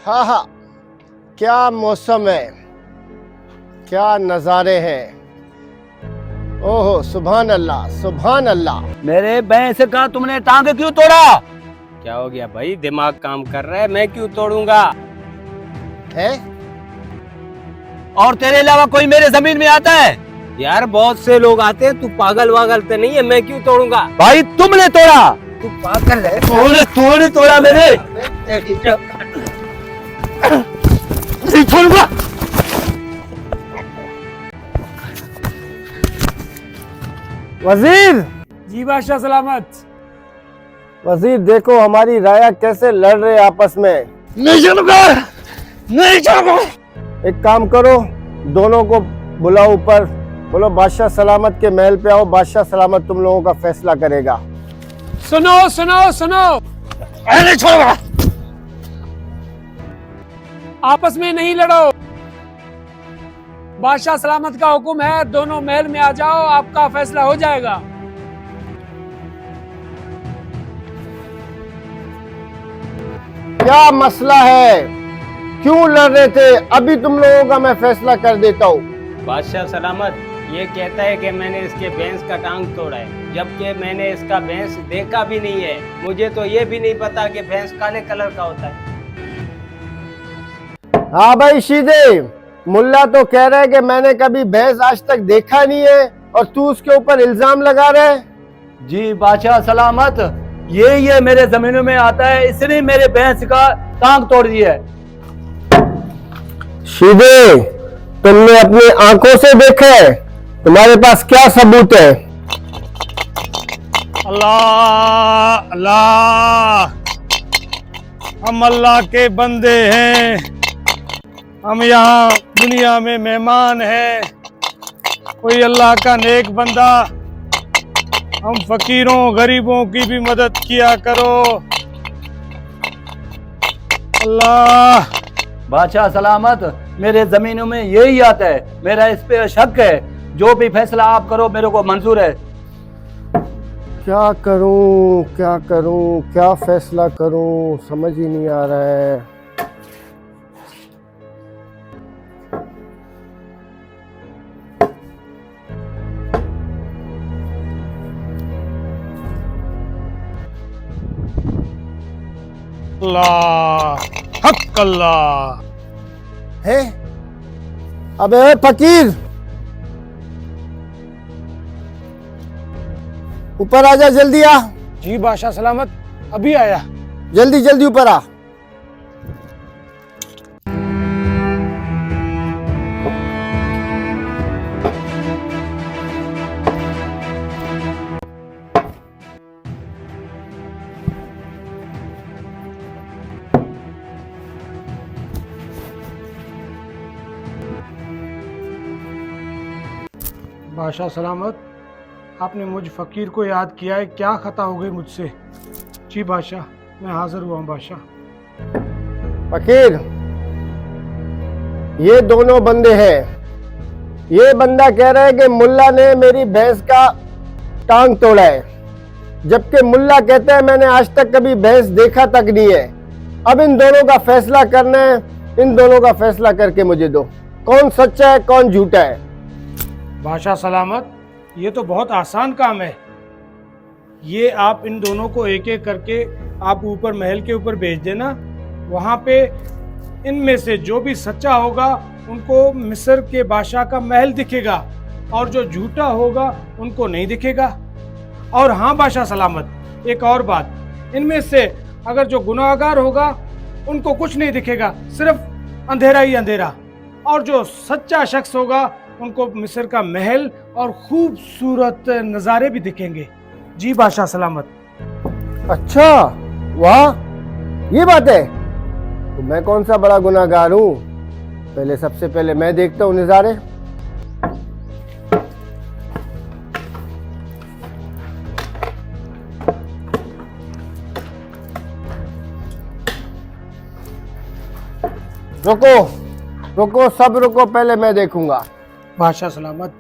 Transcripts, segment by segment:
हाँ हाँ, क्या मौसम है, क्या नज़ारे हैं। ओहो, सुभान अल्लाह सुभान अल्लाह। मेरे भैंस का तुमने टांग क्यों तोड़ा? क्या हो गया भाई, दिमाग काम कर रहा है, मैं क्यों तोड़ूंगा? है? और तेरे अलावा कोई मेरे जमीन में आता है? यार बहुत से लोग आते हैं, तू पागल वागल तो नहीं है, मैं क्यों तोड़ूंगा? भाई तुमने तोड़ा। तू पागल है? तूने तोड़ा मेरे। नहीं छोड़ूंगा। वजीर, जी बादशाह सलामत। वजीर देखो हमारी राया कैसे लड़ रहे आपस में। नहीं छोड़ूंगा, नहीं छोड़ूंगा। एक काम करो, दोनों को बुलाओ ऊपर, बोलो बादशाह सलामत के महल पे आओ, बादशाह सलामत तुम लोगों का फैसला करेगा। सुनो सुनो सुनो, नहीं छोड़ूंगा। आपस में नहीं लड़ो। बादशाह सलामत का हुक्म है, दोनों महल में आ जाओ, आपका फैसला हो जाएगा। क्या मसला है, क्यों लड़ रहे थे? अभी तुम लोगों का मैं फैसला कर देता हूँ। बादशाह सलामत ये कहता है कि मैंने इसके भैंस का टांग तोड़ा है, जबकि मैंने इसका भैंस देखा भी नहीं है। मुझे तो ये भी नहीं पता कि भैंस काले कलर का होता है। हाँ भाई शीदे, मुल्ला तो कह रहा है कि मैंने कभी भैंस आज तक देखा नहीं है और तू उसके ऊपर इल्जाम लगा रहा है। जी बादशाह सलामत, ये मेरे जमीनों में आता है, इसने मेरे भैंस का टांग तोड़ दिया है। शीदे, तुमने अपनी आंखों से देखा है? तुम्हारे पास क्या सबूत है? अल्लाह अल्लाह, हम अल्लाह के बंदे हैं, हम यहाँ दुनिया में मेहमान हैं। कोई अल्लाह का नेक बंदा, हम फकीरों गरीबों की भी मदद किया करो। अल्लाह। बादशाह सलामत, मेरे जमीनों में यही आता है, मेरा इस पे शक है। जो भी फैसला आप करो मेरे को मंजूर है। क्या करूं क्या करूं, क्या फैसला करूं, समझ ही नहीं आ रहा है। अल्लाह हक अल्लाह। है? अबे फकीर, ऊपर आजा, जल्दी आ, जी बादशाह सलामत, अभी आया। जल्दी जल्दी ऊपर आ। बादशाह सलामत, आपने मुझ फकीर को याद किया है, क्या खता हो गई मुझसे? जी बादशाह, मैं हाजिर हुआ हूँ बादशाह। फकीर, ये दोनों बंदे हैं। ये बंदा कह रहा है कि मुल्ला ने मेरी भैंस का टांग तोड़ा है, जबकि मुल्ला कहता है मैंने आज तक कभी भैंस देखा तक नहीं है। अब इन दोनों का फैसला करना है, इन दोनों का फैसला करके मुझे दो, कौन सच्चा है कौन झूठा है। बादशाह सलामत, ये तो बहुत आसान काम है। ये आप इन दोनों को एक एक करके आप ऊपर महल के ऊपर भेज देना। वहाँ पे इनमें से जो भी सच्चा होगा उनको मिस्र के बादशाह का महल दिखेगा, और जो झूठा होगा उनको नहीं दिखेगा। और हाँ बादशाह सलामत, एक और बात, इनमें से अगर जो गुनाहगार होगा उनको कुछ नहीं दिखेगा, सिर्फ अंधेरा ही अंधेरा। और जो सच्चा शख्स होगा उनको मिस्र का महल और खूबसूरत नज़ारे भी दिखेंगे। जी बादशाह सलामत। अच्छा, वाह, ये बात है। तो मैं कौन सा बड़ा गुनाहगार हूँ? पहले सबसे पहले मैं देखता हूँ नज़ारे। रुको रुको, सब रुको, पहले मैं देखूंगा। बादशाह सलामत,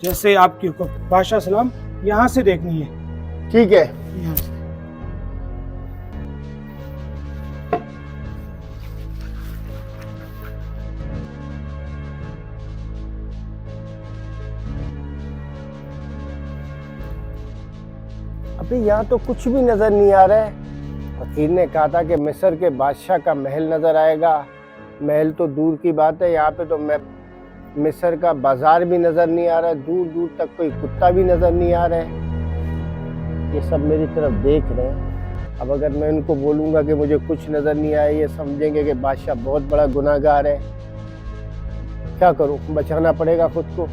जैसे आपकी हुक्म। बादशाह सलाम, यहाँ से देखनी है। ठीक है। यहाँ से। अभी यहाँ तो कुछ भी नजर नहीं आ रहा है। फकीर ने कहा था कि मिस्र के बादशाह का महल नजर आएगा। महल तो दूर की बात है, यहाँ पे तो मिस्र का बाजार भी नजर नहीं आ रहा है, दूर दूर तक कोई कुत्ता भी नजर नहीं आ रहा है। ये सब मेरी तरफ देख रहे हैं। अब अगर मैं उनको बोलूँगा कि मुझे कुछ नजर नहीं आया, ये समझेंगे कि बादशाह बहुत बड़ा गुनाहगार है। क्या करूँ, बचाना पड़ेगा खुद को।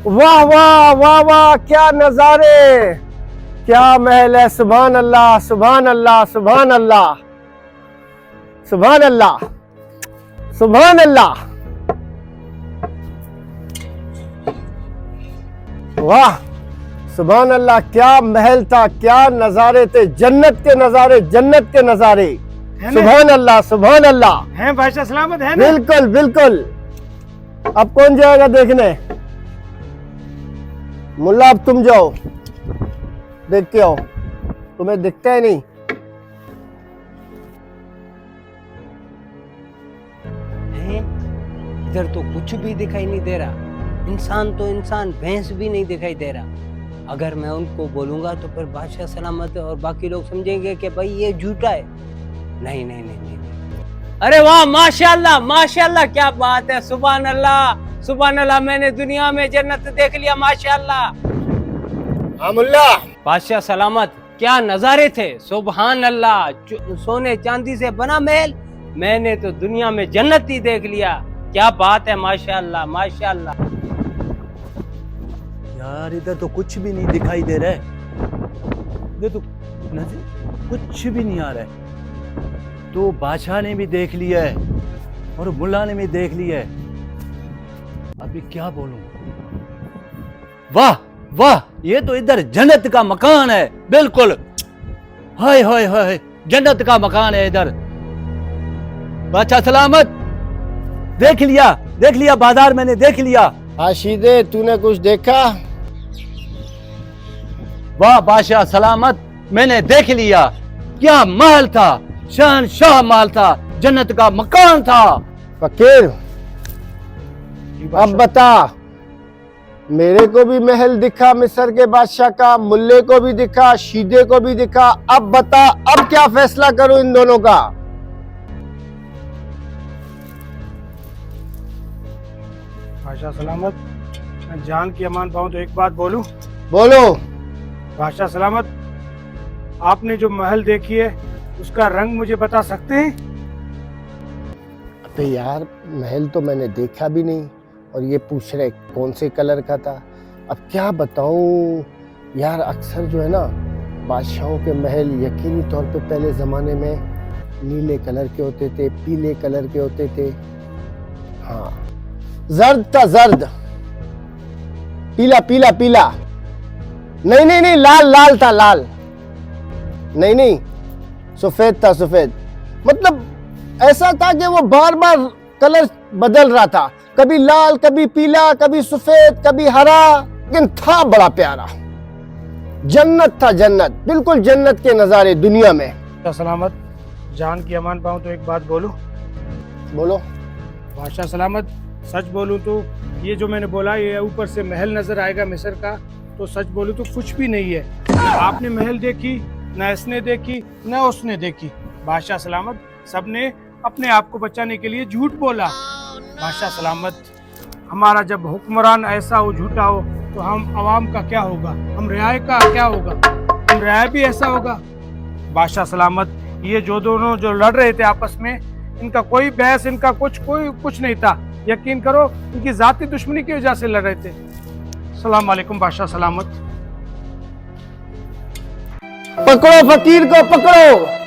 वाह वाह वाह वाह, क्या नजारे, क्या महल है। सुभान अल्लाह सुभान अल्लाह सुभान अल्लाह सुभान अल्लाह सुभान अल्लाह। वाह सुभान अल्लाह, क्या महल था, क्या नजारे थे, जन्नत के नजारे, जन्नत के नजारे। सुभान अल्लाह सुभान अल्लाह। हैं बादशाह सलामत है ना? बिल्कुल बिल्कुल। अब कौन जाएगा देखने? मुल्ला अब तुम जाओ, देख के आओ, तुम्हें दिखता है नहीं? इधर तो कुछ भी दिखाई नहीं दे रहा, इंसान तो इंसान, भैंस भी नहीं दिखाई दे रहा। अगर मैं उनको बोलूंगा तो फिर बादशाह सलामत और बाकी लोग समझेंगे कि भाई ये झूठा है। नहीं नहीं नहीं नहीं, नहीं। अरे वाह माशाल्लाह माशाल्लाह, क्या बात है, सुभान अल्लाह सुभान अल्लाह, मैंने दुनिया में जन्नत देख लिया माशाल्लाह। हाँ मुल्ला। बादशाह सलामत, क्या नजारे थे, सुभान अल्लाह। सोने चांदी से बना महल, मैंने तो दुनिया में जन्नत ही देख लिया। क्या बात है, माशाल्लाह माशाल्लाह। यार इधर तो कुछ भी नहीं दिखाई दे रहा है, इधर तो नजर कुछ भी नहीं आ रहा है। तो बादशाह ने भी देख लिया है और मुल्ला ने भी देख लिया है, अभी क्या बोलूं। वाह वाह, ये तो इधर जन्नत का मकान है, बिल्कुल। हाय हाय हाय, जन्नत का मकान है इधर। बादशाह सलामत, देख लिया बाजार मैंने देख लिया। आशीदे, तूने कुछ देखा? वाह बादशाह सलामत, मैंने देख लिया। क्या महल था, शहंशाह महल था, जन्नत का मकान था। फकीर अब बता, मेरे को भी महल दिखा मिस्र के बादशाह का, मुल्ले को भी दिखा, शीदे को भी दिखा। अब बता, अब क्या फैसला करूं इन दोनों का? बादशाह सलामत, मैं जान की अमान पाऊं तो एक बात बोलूं? बोलो। बादशाह सलामत, आपने जो महल देखी है उसका रंग मुझे बता सकते हैं? अबे यार, महल तो मैंने देखा भी नहीं और ये पूछ रहे कौन से कलर का था। अब क्या बताऊं यार, अक्सर जो है ना बादशाहों के महल यकीनी तौर पे पहले ज़माने में नीले कलर के होते थे, पीले कलर के होते थे। हाँ, जर्द था, जर्द, पीला पीला पीला। नहीं नहीं नहीं, लाल लाल था, लाल। नहीं नहीं, सफेद था, सफेद। मतलब ऐसा था कि वो बार बार कलर बदल रहा था, कभी लाल, कभी पीला, कभी सफेद, कभी हरा, लेकिन था बड़ा प्यारा। जन्नत था, जन्नत, बिल्कुल जन्नत के नजारे दुनिया में। बादशाह सलामत, जान की अमान पाऊं तो एक बात बोलूं? बोलो। बादशाह सलामत, सच बोलूं तो ये जो मैंने बोला, ये ऊपर से महल नजर आएगा मिस्र का, तो सच बोलूं तो कुछ भी नहीं है। न आपने महल देखी, न इसने देखी, न उसने देखी। बादशाह सलामत, सबने अपने आप को बचाने के लिए झूठ बोला। बादशाह सलामत, हमारा जब हुक्मरान ऐसा हो, झूठा हो, तो हम आवाम का क्या होगा, हम रियाय का क्या होगा, हम रियाय भी ऐसा होगा। बादशाह सलामत, ये जो दोनों जो लड़ रहे थे आपस में, इनका कोई बहस, इनका कुछ नहीं था। यकीन करो, इनकी जाती दुश्मनी की वजह से लड़ रहे थे। सलाम अलैकुम बादशाह सलामत। पकड़ो फकीर को, पकड़ो।